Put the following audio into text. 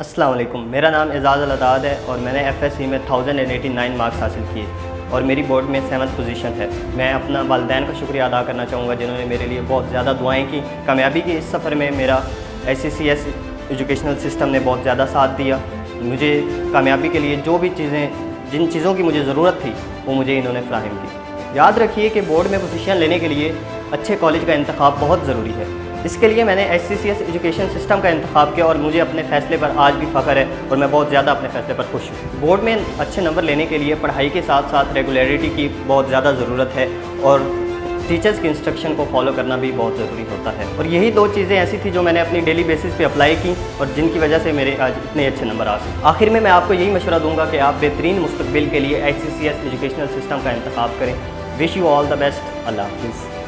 السلام علیکم، میرا نام اعزاز ہے اور میں نے f.sc میں 1089 مارکس حاصل کیے اور میری بورڈ میں 7th پوزیشن ہے۔ میں اپنا والدین کا شکریہ ادا کرنا چاہوں گا جنہوں نے میرے لیے بہت زیادہ دعائیں کی۔ کامیابی کے اس سفر میں میرا Hccs ایجوکیشنل سسٹم نے بہت زیادہ ساتھ دیا۔ مجھے کامیابی کے لیے جن چیزوں کی مجھے ضرورت تھی وہ مجھے انہوں نے فراہم کی۔ یاد رکھیے کہ بورڈ میں پوزیشن لینے کے لیے اچھے کالج کا انتخاب بہت ضروری ہے۔ اس کے لیے میں نے Hccs ایجوکیشن سسٹم کا انتخاب کیا اور مجھے اپنے فیصلے پر آج بھی فخر ہے اور میں بہت زیادہ اپنے فیصلے پر خوش ہوں۔ بورڈ میں اچھے نمبر لینے کے لیے پڑھائی کے ساتھ ساتھ ریگولیرٹی کی بہت زیادہ ضرورت ہے اور ٹیچرز کی انسٹرکشن کو فالو کرنا بھی بہت ضروری ہوتا ہے۔ اور یہی 2 چیزیں ایسی تھیں جو میں نے اپنی ڈیلی بیسس پہ اپلائی کی اور جن کی وجہ سے میرے آج اتنے اچھے نمبر آ سکے۔ آخر میں آپ کو یہی مشورہ دوں گا کہ آپ بہترین مستقبل کے لیے Hccs ایجوکیشنل سسٹم کا انتخاب کریں۔ Wish you all the best. اللہ حافظ۔